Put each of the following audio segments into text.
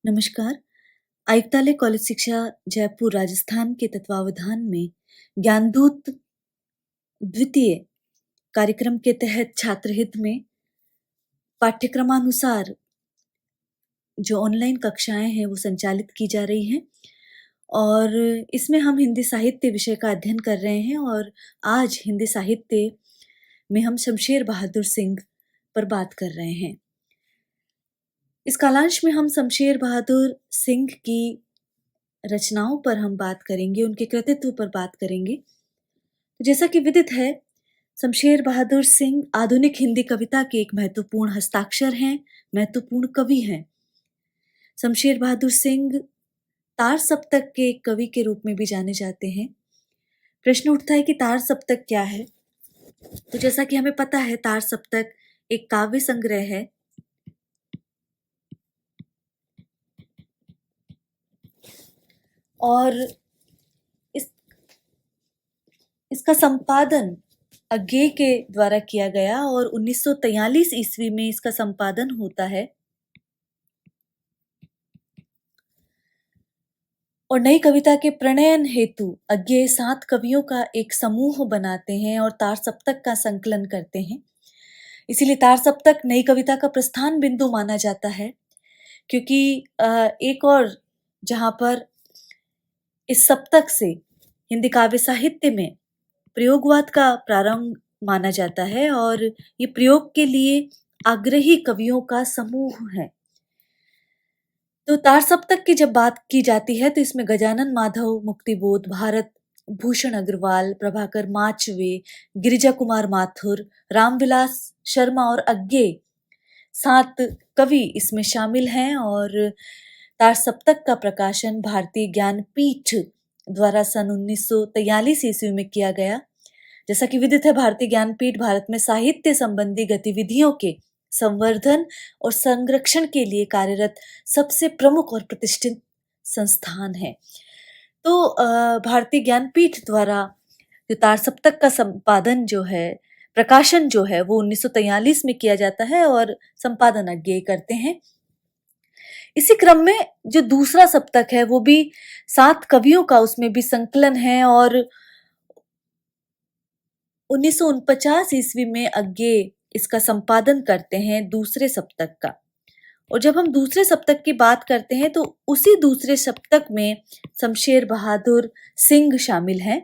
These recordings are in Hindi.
नमस्कार। आयुक्तालय कॉलेज शिक्षा जयपुर राजस्थान के तत्वावधान में ज्ञानदूत द्वितीय कार्यक्रम के तहत छात्रहित में पाठ्यक्रमानुसार जो ऑनलाइन कक्षाएं हैं वो संचालित की जा रही हैं और इसमें हम हिंदी साहित्य विषय का अध्ययन कर रहे हैं और आज हिंदी साहित्य में हम शमशेर बहादुर सिंह पर बात कर रहे हैं। इस कालांश में हम शमशेर बहादुर सिंह की रचनाओं पर हम बात करेंगे, उनके कृतित्व पर बात करेंगे। तो जैसा कि विदित है, शमशेर बहादुर सिंह आधुनिक हिंदी कविता के एक महत्वपूर्ण हस्ताक्षर हैं, महत्वपूर्ण कवि हैं। शमशेर बहादुर सिंह तार सप्तक के एक कवि के रूप में भी जाने जाते हैं। प्रश्न उठता है कि तार सप्तक क्या है? तो जैसा कि हमें पता है, तार सप्तक एक काव्य संग्रह है और इसका संपादन अज्ञे के द्वारा किया गया और 1943 ईस्वी में इसका संपादन होता है और नई कविता के प्रणयन हेतु अज्ञे 7 कवियों का एक समूह बनाते हैं और तार सप्तक का संकलन करते हैं। इसीलिए तार सप्तक नई कविता का प्रस्थान बिंदु माना जाता है, क्योंकि एक और जहां पर इस सप्तक से हिंदी काव्य साहित्य में प्रयोगवाद का प्रारंभ माना जाता है और ये प्रयोग के लिए आग्रही कवियों का समूह है। तो तार सप्तक की जब बात की जाती है तो इसमें गजानन माधव, मुक्तिबोध, भारत भूषण अग्रवाल, प्रभाकर माचवे, गिरिजा कुमार माथुर, रामविलास शर्मा और अज्ञे 7 कवि इसमें शामिल हैं और तार सप्तक का प्रकाशन भारतीय ज्ञानपीठ द्वारा सन 1943 ईस्वी में किया गया। जैसा कि विदित है, भारतीय ज्ञानपीठ भारत में साहित्य संबंधी गतिविधियों के संवर्धन और संरक्षण के लिए कार्यरत सबसे प्रमुख और प्रतिष्ठित संस्थान है। तो भारतीय ज्ञानपीठ द्वारा जो तार सप्तक का संपादन जो है, प्रकाशन जो है, वो 1943 में किया जाता है और संपादन अज्ञे करते हैं। इसी क्रम में जो दूसरा सप्तक है वो भी 7 कवियों का उसमें भी संकलन है और 1949 ईस्वी में अज्ञे इसका संपादन करते हैं दूसरे सप्तक का। और जब हम दूसरे सप्तक की बात करते हैं तो उसी दूसरे सप्तक में शमशेर बहादुर सिंह शामिल हैं।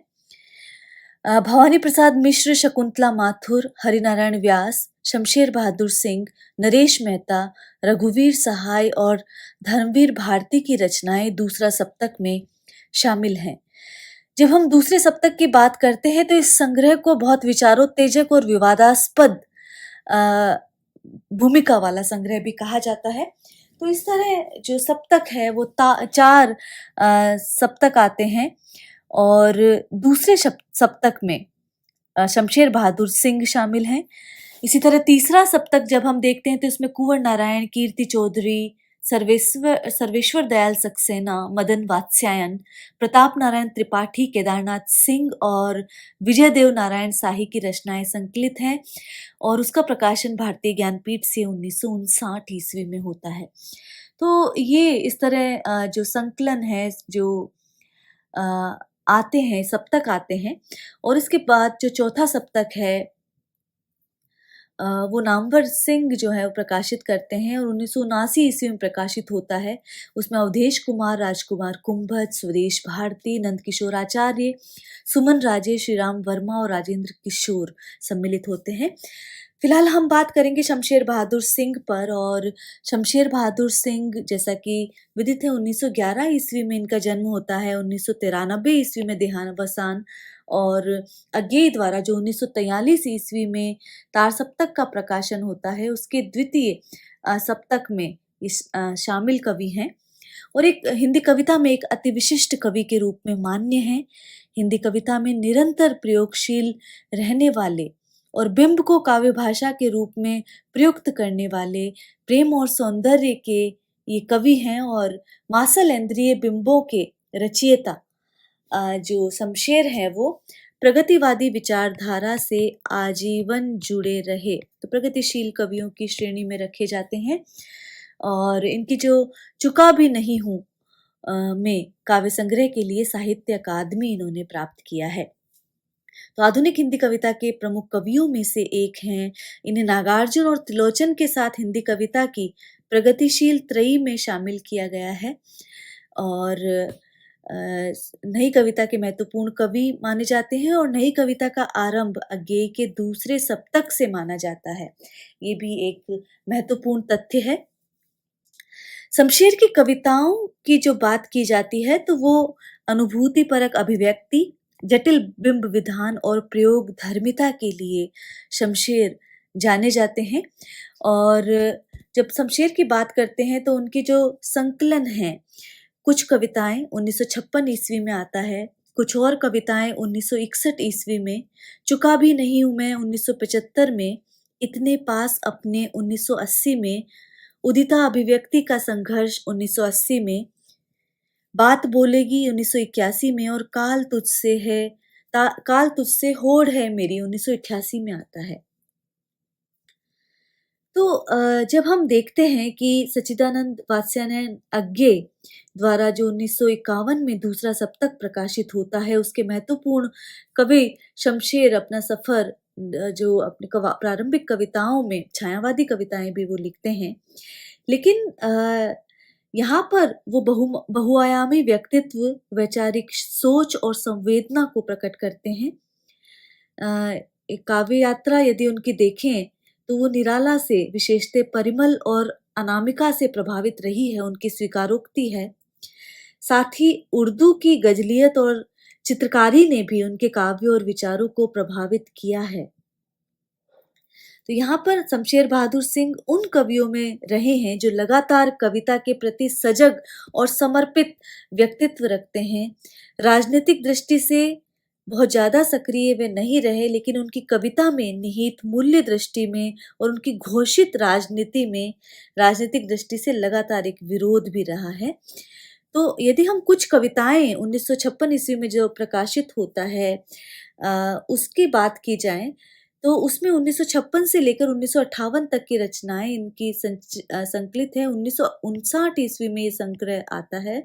भवानी प्रसाद मिश्र, शकुंतला माथुर, हरिनारायण व्यास, शमशेर बहादुर सिंह, नरेश मेहता, रघुवीर सहाय और धर्मवीर भारती की रचनाएं दूसरा सप्तक में शामिल हैं। जब हम दूसरे सप्तक की बात करते हैं तो इस संग्रह को बहुत विचारोत्तेजक और विवादास्पद भूमिका वाला संग्रह भी कहा जाता है। तो इस तरह जो सप्तक है वो 4 सप्तक आते हैं और दूसरे सप्तक में शमशेर बहादुर सिंह शामिल हैं। इसी तरह तीसरा सप्तक जब हम देखते हैं तो इसमें कुंवर नारायण, कीर्ति चौधरी, सर्वेश्वर दयाल सक्सेना, मदन वात्स्यायन, प्रताप नारायण त्रिपाठी, केदारनाथ सिंह और विजय देव नारायण शाही की रचनाएं संकलित हैं और उसका प्रकाशन भारतीय ज्ञानपीठ से 1959 ईस्वी में होता है। तो ये इस तरह जो संकलन है, जो आते हैं, सप्तक आते हैं और इसके बाद जो चौथा सप्तक है वो नामवर सिंह जो है वो प्रकाशित करते हैं और 1979 ईस्वी में प्रकाशित होता है। उसमें अवधेश कुमार, राजकुमार कुंभत, स्वदेश भारती, नंदकिशोर आचार्य, सुमन राजे, श्रीराम वर्मा और राजेंद्र किशोर सम्मिलित होते हैं। फिलहाल हम बात करेंगे शमशेर बहादुर सिंह पर और शमशेर बहादुर सिंह, जैसा कि विदित है, 1911 ईस्वी में इनका जन्म होता है, 1993 ईस्वी में देहावसान और अज्ञे द्वारा जो 1943 ईस्वी में तार सप्तक का प्रकाशन होता है उसके द्वितीय सप्तक में इस शामिल कवि हैं और एक हिंदी कविता में एक अति विशिष्ट कवि के रूप में मान्य हैं। हिंदी कविता में निरंतर प्रयोगशील रहने वाले और बिंब को काव्य भाषा के रूप में प्रयुक्त करने वाले प्रेम और सौंदर्य के ये कवि हैं और मासल इंद्रिय बिंबों के रचयिता जो शमशेर है वो प्रगतिवादी विचारधारा से आजीवन जुड़े रहे, तो प्रगतिशील कवियों की श्रेणी में रखे जाते हैं। और इनकी जो चुका भी नहीं हूँ में काव्य संग्रह के लिए साहित्य अकादमी इन्होंने प्राप्त किया है। तो आधुनिक हिंदी कविता के प्रमुख कवियों में से एक हैं। इन्हें नागार्जुन और त्रिलोचन के साथ हिंदी कविता की प्रगतिशील त्रयी में शामिल किया गया है और नई कविता के महत्वपूर्ण कवि माने जाते हैं और नई कविता का आरंभ अज्ञेय के दूसरे सप्तक से माना जाता है। ये भी एक महत्वपूर्ण तथ्य है। शमशेर की कविताओं की जो बात की जाती है तो वो अनुभूतिपरक अभिव्यक्ति, जटिल बिंब विधान और प्रयोग धर्मिता के लिए शमशेर जाने जाते हैं। और जब शमशेर की बात करते हैं तो उनकी जो संकलन है, कुछ कविताएं 1956 ईस्वी में आता है, कुछ और कविताएं 1961 ईस्वी में, चुका भी नहीं हूं मैं 1975 में, इतने पास अपने 1980 में, उदिता अभिव्यक्ति का संघर्ष 1980 में, बात बोलेगी 1981 में और काल तुझसे होड़ है मेरी 1988 में आता है। तो जब हम देखते हैं कि सच्चिदानंद वात्स्यायन अज्ञेय द्वारा जो 1951 में दूसरा सप्तक प्रकाशित होता है, उसके महत्वपूर्ण कवि शमशेर अपना सफर जो अपने प्रारंभिक कविताओं में छायावादी कविताएं भी वो लिखते हैं, लेकिन यहाँ पर वो बहुआयामी व्यक्तित्व, वैचारिक सोच और संवेदना को प्रकट करते हैं। एक काव्य यात्रा यदि उनकी देखें तो वो निराला से, विशेषतः परिमल और अनामिका से प्रभावित रही है, उनकी स्वीकारोक्ति है। साथ ही उर्दू की गजलियत और चित्रकारी ने भी उनके काव्य और विचारों को प्रभावित किया है। तो यहाँ पर शमशेर बहादुर सिंह उन कवियों में रहे हैं जो लगातार कविता के प्रति सजग और समर्पित व्यक्तित्व रखते हैं। राजनीतिक दृष्टि से बहुत ज्यादा सक्रिय वे नहीं रहे, लेकिन उनकी कविता में निहित मूल्य दृष्टि में और उनकी घोषित राजनीति में राजनीतिक दृष्टि से लगातार एक विरोध भी रहा है। तो यदि हम कुछ कविताएं 1956 ईस्वी में जो प्रकाशित होता है उसकी बात की जाए तो उसमें 1956 से लेकर 1958 तक की रचनाएं इनकी संकलित है। 1959 ईस्वी में ये संग्रह आता है।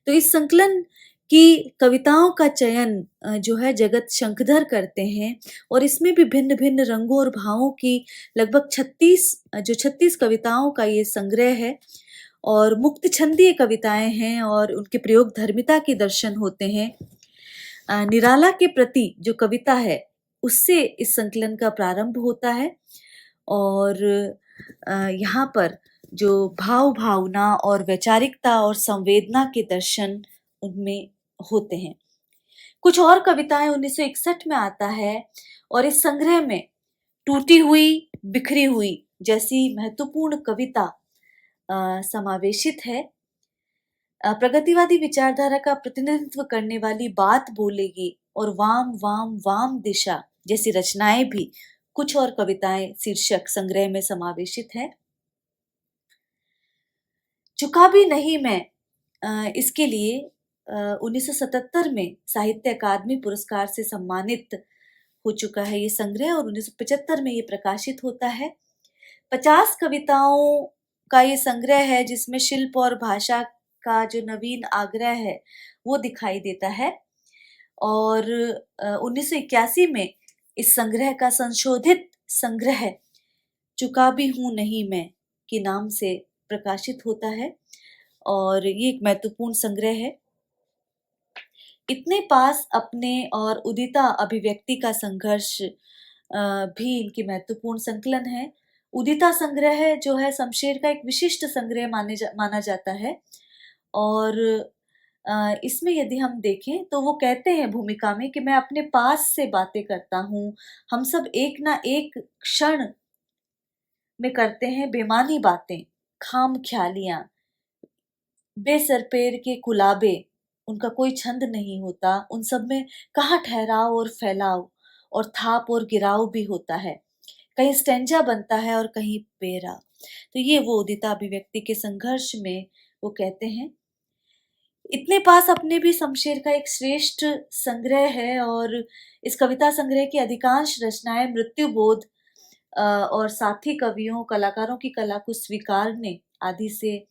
तो इस संकलन की कविताओं का चयन जो है जगत शंखधर करते हैं और इसमें भी भिन्न भिन्न रंगों और भावों की लगभग 36 कविताओं का ये संग्रह है और मुक्त छंदीय कविताएं हैं और उनके प्रयोग धर्मिता के दर्शन होते हैं। निराला के प्रति जो कविता है उससे इस संकलन का प्रारंभ होता है और यहाँ पर जो भावना और वैचारिकता और संवेदना के दर्शन उनमें होते हैं। कुछ और कविताएं 1961 में आता है और इस संग्रह में टूटी हुई, बिखरी हुई जैसी महत्वपूर्ण कविता समावेशित है। प्रगतिवादी विचारधारा का प्रतिनिधित्व करने वाली बात बोलेगी और वाम वाम वाम दिशा जैसी रचनाएं भी कुछ और कविताएं शीर्षक संग्रह में समावेशित है। चुका भी नहीं मैं इसके लिए 1977 में साहित्य अकादमी पुरस्कार से सम्मानित हो चुका है ये संग्रह और 1975 में ये प्रकाशित होता है। 50 कविताओं का ये संग्रह है जिसमें शिल्प और भाषा का जो नवीन आग्रह है वो दिखाई देता है और 1981 में इस संग्रह का संशोधित संग्रह चुका भी हूं नहीं मैं के नाम से प्रकाशित होता है और ये एक महत्वपूर्ण संग्रह है। इतने पास अपने और उदिता अभिव्यक्ति का संघर्ष भी इनकी महत्वपूर्ण संकलन है। उदिता संग्रह जो है शमशेर का एक विशिष्ट संग्रह माना जाता है और इसमें यदि हम देखें तो वो कहते हैं भूमिका में कि मैं अपने पास से बातें करता हूँ, हम सब एक ना एक क्षण में करते हैं बेमानी बातें, खाम ख्यालियां, बेसर पैर के कुलाबे, उनका कोई छंद नहीं होता, उन सब में कहाँ ठहराव और फैलाव और थाप और गिराव भी होता है, कहीं स्टेंजा बनता है और कहीं पेरा। तो ये वो उदिता अभिव्यक्ति के संघर्ष में वो कहते हैं। इतने पास अपने भी शमशेर का एक श्रेष्ठ संग्रह है और इस कविता संग्रह की अधिकांश रचनाएं मृत्युबोध और साथी कवियों, कलाकारों की कला को स्वीकारने आदि से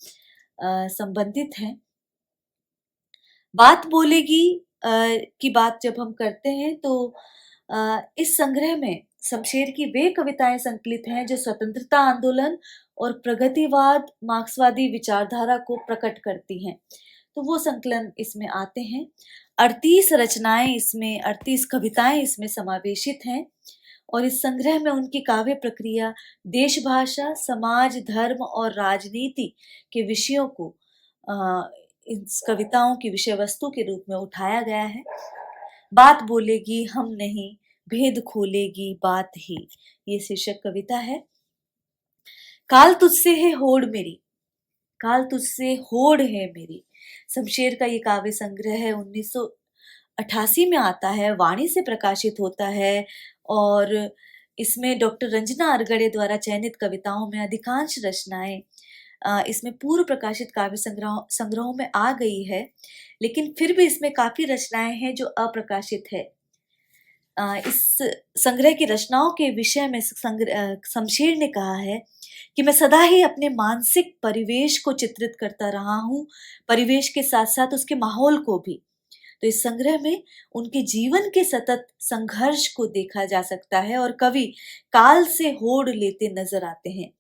संबंधित हैं। बात बोलेगी की बात जब हम करते हैं तो इस संग्रह में शमशेर की वे कविताएं संकलित हैं जो स्वतंत्रता आंदोलन और प्रगतिवाद मार्क्सवादी विचारधारा को प्रकट करती हैं। तो वो संकलन इसमें आते हैं। 38 रचनाएं इसमें 38 कविताएं इसमें समावेशित हैं और इस संग्रह में उनकी काव्य प्रक्रिया देश भाषा समाज धर्म और राजनीति के विषयों को इस कविताओं की विषय वस्तु के रूप में उठाया गया है। बात बोलेगी हम नहीं भेद खोलेगी बात ही, ये शीर्षक कविता है। काल तुझसे है होड़ मेरी, काल तुझसे होड़ है मेरी, शमशेर का ये काव्य संग्रह है 1988 में आता है, वाणी से प्रकाशित होता है और इसमें डॉक्टर रंजना अरगड़े द्वारा चयनित कविताओं में अधिकांश रचनाएं इसमें पूर्व प्रकाशित काव्य संग्रहों में आ गई है, लेकिन फिर भी इसमें काफी रचनाएं हैं जो अप्रकाशित है। इस संग्रह की रचनाओं के विषय में शमशेर ने कहा है कि मैं सदा ही अपने मानसिक परिवेश को चित्रित करता रहा हूँ, परिवेश के साथ साथ उसके माहौल को भी। तो इस संग्रह में उनके जीवन के सतत संघर्ष को देखा जा सकता है और कवि काल से होड़ लेते नजर आते हैं।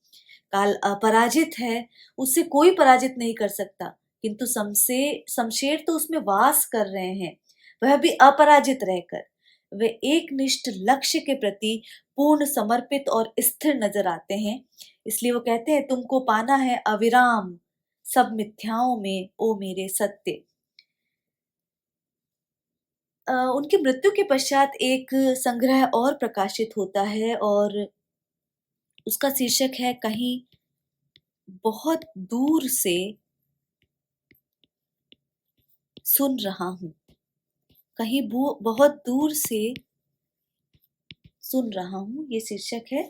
काल अपराजित है, उससे कोई पराजित नहीं कर सकता, किंतु शमशेर तो उसमें वास कर रहे हैं, वह भी अपराजित रहकर। वे एक निष्ठ लक्ष्य के प्रति पूर्ण समर्पित और स्थिर नजर आते हैं। इसलिए वो कहते हैं तुमको पाना है अविराम सब मिथ्याओं में ओ मेरे सत्य। उनकी मृत्यु के पश्चात एक संग्रह और प्रकाशित होता है और उसका शीर्षक है कहीं बहुत दूर से सुन रहा हूं, कहीं बहुत दूर से सुन रहा हूं, ये शीर्षक है।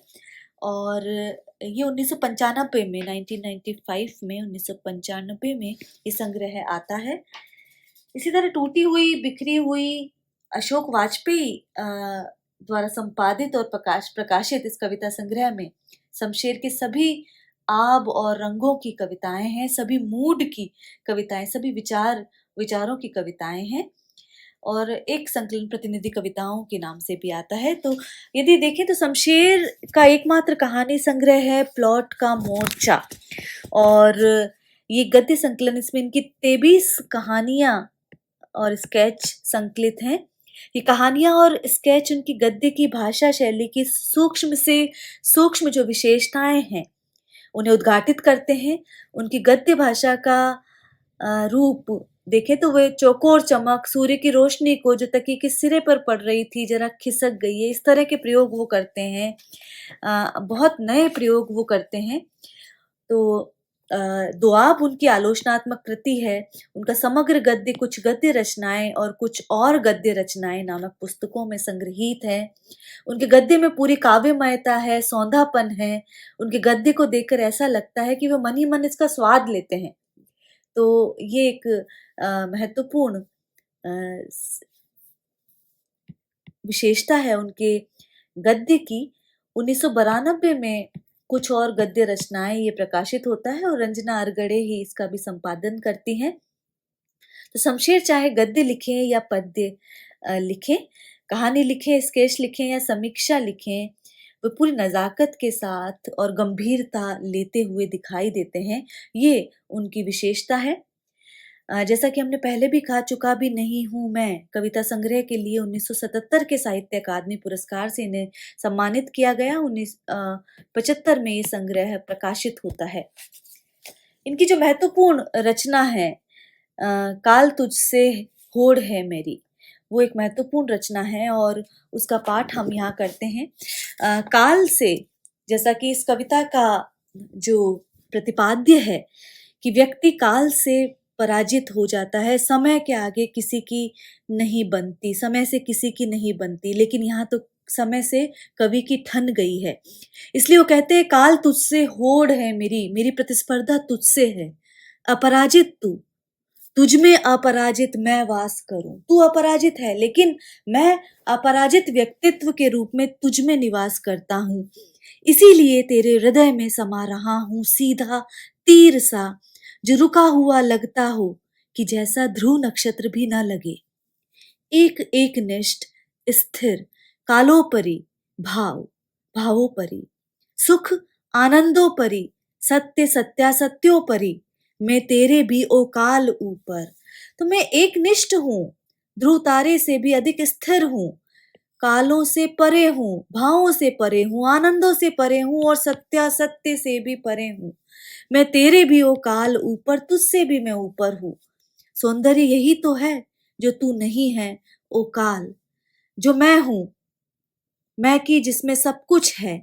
और ये 1995 में 1995 में 1995 में ये संग्रह आता है। इसी तरह टूटी हुई बिखरी हुई अशोक वाजपेयी द्वारा संपादित और प्रकाशित इस कविता संग्रह में शमशेर के सभी आब और रंगों की कविताएं हैं, सभी मूड की कविताएं, सभी विचारों की कविताएं हैं और एक संकलन प्रतिनिधि कविताओं के नाम से भी आता है। तो यदि देखें तो शमशेर का एकमात्र कहानी संग्रह है प्लॉट का मोर्चा और ये गद्य संकलन, इसमें इनकी 23 कहानियां और स्केच संकलित हैं। ये कहानियां और स्केच उनकी गद्य की भाषा शैली की सूक्ष्म से सूक्ष्म जो विशेषताएं हैं उन्हें उद्घाटित करते हैं। उनकी गद्य भाषा का रूप देखें तो वे चौकोर चमक, सूर्य की रोशनी को जो तकिए के सिरे पर पड़ रही थी जरा खिसक गई है, इस तरह के प्रयोग वो करते हैं। बहुत नए प्रयोग वो करते हैं। तो दुआब उनकी आलोचनात्मक कृति है। उनका समग्र गद्य कुछ गद्य रचनाएं और कुछ और गद्य रचनाएं नामक पुस्तकों में संग्रहित है। उनके गद्य में पूरी काव्यमयता है, सौंधापन है। उनके गद्य को देखकर ऐसा लगता है कि वे मन ही मन इसका स्वाद लेते हैं। तो ये एक महत्वपूर्ण विशेषता है उनके गद्य की। 1992 में कुछ और गद्य रचनाएं ये प्रकाशित होता है और रंजना अरगड़े ही इसका भी संपादन करती हैं। तो शमशेर चाहे गद्य लिखें या पद्य लिखें, कहानी लिखें, स्केच लिखें या समीक्षा लिखें, वे पूरी नजाकत के साथ और गंभीरता लेते हुए दिखाई देते हैं। ये उनकी विशेषता है। जैसा कि हमने पहले भी कहा, चुका भी नहीं हूं मैं कविता संग्रह के लिए 1977 के साहित्य अकादमी पुरस्कार से इन्हें सम्मानित किया गया। 1975 में ये संग्रह प्रकाशित होता है। इनकी जो महत्वपूर्ण रचना है काल तुझसे होड़ है मेरी, वो एक महत्वपूर्ण रचना है और उसका पाठ हम यहाँ करते हैं। काल से, जैसा कि इस कविता का जो प्रतिपाद्य है कि व्यक्ति काल से पराजित हो जाता है, समय के आगे किसी की नहीं बनती, समय से किसी की नहीं बनती, लेकिन यहाँ तो समय से कवि की ठन गई है। इसलिए वो कहते हैं काल तुझसे होड़ है मेरी प्रतिस्पर्धा तुझसे है, अपराजित तू, तुझ में अपराजित मैं वास करूं। तू अपराजित है लेकिन मैं अपराजित व्यक्तित्व के रूप में तुझ में निवास करता हूं, इसीलिए तेरे हृदय में समा रहा हूं, सीधा तीर सा जो रुका हुआ लगता हो कि जैसा ध्रुव नक्षत्र भी न लगे। एक एक निष्ठ स्थिर कालोपरि भाव भावोपरि सुख आनंदोपरि सत्य सत्यासत्योपरि मैं तेरे भी ओ काल ऊपर। तो मैं एक निष्ठ हूँ, ध्रुव तारे से भी अधिक स्थिर हूँ, कालों से परे हूँ, भावों से परे हूँ, आनंदों से परे हूँ और सत्यासत्य से भी परे हूँ। मैं तेरे भी ओ काल ऊपर, तुझसे भी मैं ऊपर हूँ। सौंदर्य यही तो है जो तू नहीं है ओ काल, जो मैं हूं, मैं की जिसमें सब कुछ है।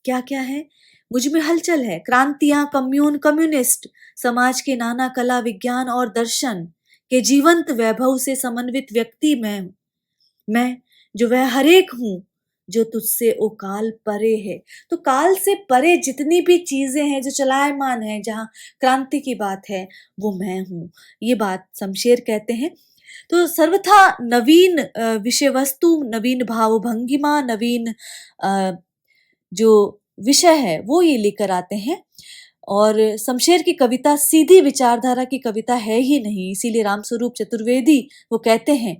क्या क्या है? मुझ में हलचल है, क्रांतियां, कम्युनिस्ट, समाज के नाना कला विज्ञान और दर्शन के जीवंत वैभव से समन्वित व्यक्ति मैं जो वह हरेक हूं जो तुझसे ओ काल परे है। तो काल से परे जितनी भी चीजें हैं जो चलायमान है, जहाँ क्रांति की बात है, वो मैं हूं। ये बात शमशेर कहते हैं। तो सर्वथा नवीन विषय वस्तु, नवीन भाव भंगिमा, नवीन जो विषय है वो ये लेकर आते हैं। और शमशेर की कविता सीधी विचारधारा की कविता है ही नहीं, इसीलिए रामस्वरूप चतुर्वेदी वो कहते हैं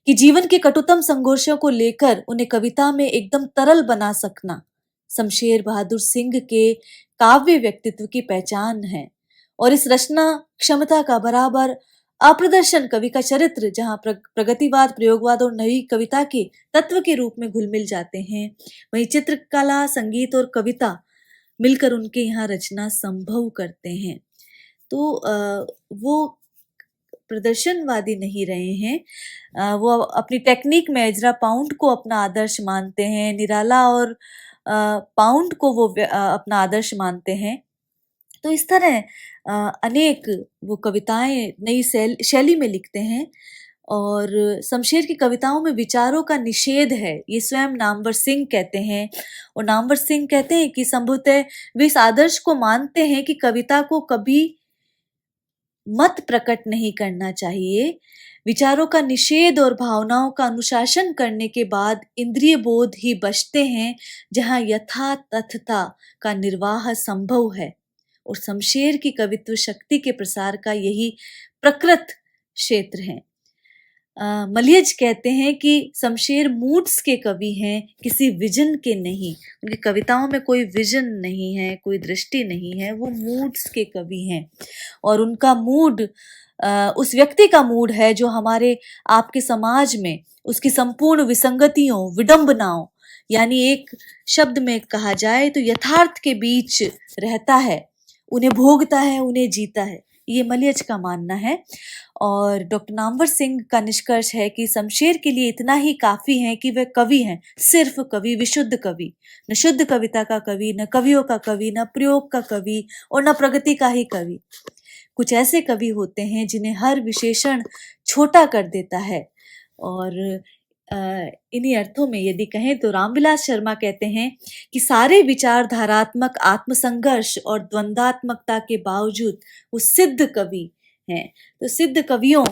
कि जीवन के कटुतम संघर्षों को लेकर उन्हें कविता में एकदम तरल बना सकना शमशेर बहादुर सिंह के काव्य व्यक्तित्व की पहचान है। और इस रचना क्षमता का बराबर अप्रदर्शन कवि का चरित्र, जहाँ प्रगतिवाद, प्रयोगवाद और नई कविता के तत्व के रूप में घुल मिल जाते हैं, वहीं चित्रकला, संगीत और कविता मिलकर उनके यहाँ रचना संभव करते हैं। तो वो प्रदर्शनवादी नहीं रहे हैं, वो अपनी टेक्निक में एजरा पाउंड को अपना आदर्श मानते हैं, निराला और पाउंड को वो अपना आदर्श मानते हैं। तो इस तरह अनेक वो कविताएं नई शैली में लिखते हैं। और शमशेर की कविताओं में विचारों का निषेध है, ये स्वयं नामवर सिंह कहते हैं। और नामवर सिंह कहते हैं कि संभवतः वे इस आदर्श को मानते हैं कि कविता को कभी मत प्रकट नहीं करना चाहिए। विचारों का निषेध और भावनाओं का अनुशासन करने के बाद इंद्रिय बोध ही बचते हैं, जहाँ यथा तथता का निर्वाह संभव है। और शमशेर की कवित्व शक्ति के प्रसार का यही प्रकृत क्षेत्र है। मलियज कहते हैं कि शमशेर मूड्स के कवि हैं, किसी विजन के नहीं। उनकी कविताओं में कोई विजन नहीं है, कोई दृष्टि नहीं है, वो मूड्स के कवि हैं। और उनका मूड उस व्यक्ति का मूड है जो हमारे आपके समाज में उसकी संपूर्ण विसंगतियों, विडंबनाओं, यानी एक शब्द में कहा जाए तो यथार्थ के बीच रहता है, उन्हें भोगता है, उन्हें जीता है। ये मलियज का मानना है। और डॉक्टर नामवर सिंह का निष्कर्ष है कि शमशेर के लिए इतना ही काफी है कि वे कवि हैं, सिर्फ कवि, विशुद्ध कवि, न शुद्ध कविता का कवि, न कवियों का कवि, न प्रयोग का कवि और न प्रगति का ही कवि। कुछ ऐसे कवि होते हैं जिन्हें हर विशेषण छोटा कर देता है। और इन्हीं अर्थों में यदि कहें तो रामविलास शर्मा कहते हैं कि सारे विचारधारात्मक आत्मसंघर्ष और द्वंद्वात्मकता के बावजूद वो सिद्ध कवि हैं। तो सिद्ध कवियों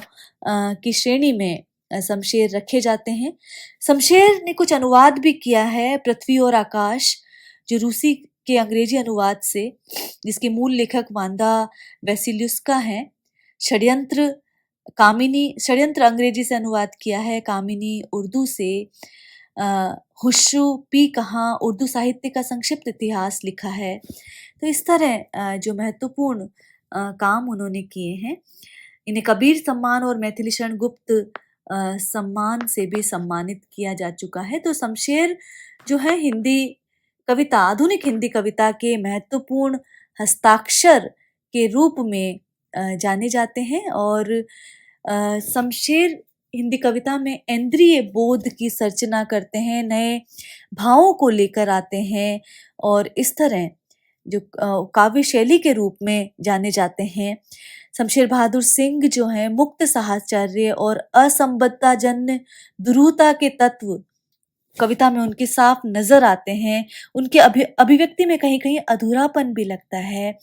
की श्रेणी में शमशेर रखे जाते हैं। शमशेर ने कुछ अनुवाद भी किया है, पृथ्वी और आकाश, जो रूसी के अंग्रेजी अनुवाद से, जिसके मूल लेखक वांदा वैसिल्युस्का हैं। षड्यंत्र अंग्रेजी से अनुवाद किया है, कामिनी उर्दू से, हुश्रू पी कहाँ उर्दू साहित्य का संक्षिप्त इतिहास लिखा है। तो इस तरह जो महत्वपूर्ण काम उन्होंने किए हैं। इन्हें कबीर सम्मान और मैथिली शरण गुप्त सम्मान से भी सम्मानित किया जा चुका है। तो शमशेर जो है हिंदी कविता, आधुनिक हिंदी कविता के महत्वपूर्ण हस्ताक्षर के रूप में जाने जाते हैं। और शमशेर हिंदी कविता में इंद्रिय बोध की सर्चना करते हैं, नए भावों को लेकर आते हैं और इस तरह जो काव्य शैली के रूप में जाने जाते हैं। शमशेर बहादुर सिंह जो हैं मुक्त साहचर्य और असंबद्धताजन्य दुरूहता के तत्व कविता में उनके साफ नजर आते हैं। उनके अभिव्यक्ति में कहीं कहीं अधूरापन भी लगता है,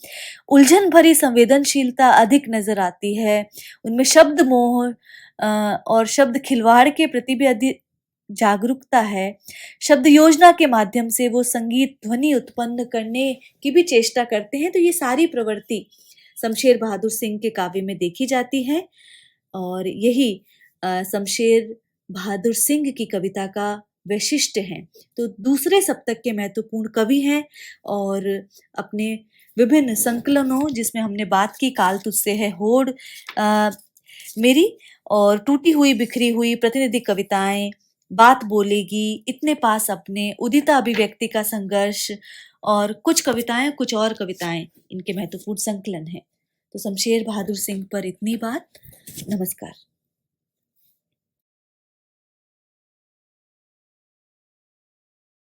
उलझन भरी संवेदनशीलता अधिक नजर आती है। उनमें शब्द मोह और शब्द खिलवाड़ के प्रति भी जागरूकता है, शब्द योजना के माध्यम से वो संगीत ध्वनि उत्पन्न करने की भी चेष्टा करते हैं। तो ये सारी प्रवृत्ति शमशेर बहादुर सिंह के काव्य में देखी जाती है और यही शमशेर बहादुर सिंह की कविता का वैशिष्ट्य है। तो दूसरे सप्तक के महत्वपूर्ण कवि हैं और अपने विभिन्न संकलनों, जिसमें हमने बात की काल तुझसे है होड़, मेरी और टूटी हुई बिखरी हुई, प्रतिनिधि कविताएं, बात बोलेगी, इतने पास अपने, उदिता अभिव्यक्ति का संघर्ष और कुछ कविताएं, कुछ और कविताएं इनके महत्वपूर्ण संकलन हैं। तो शमशेर बहादुर सिंह पर इतनी बात। नमस्कार।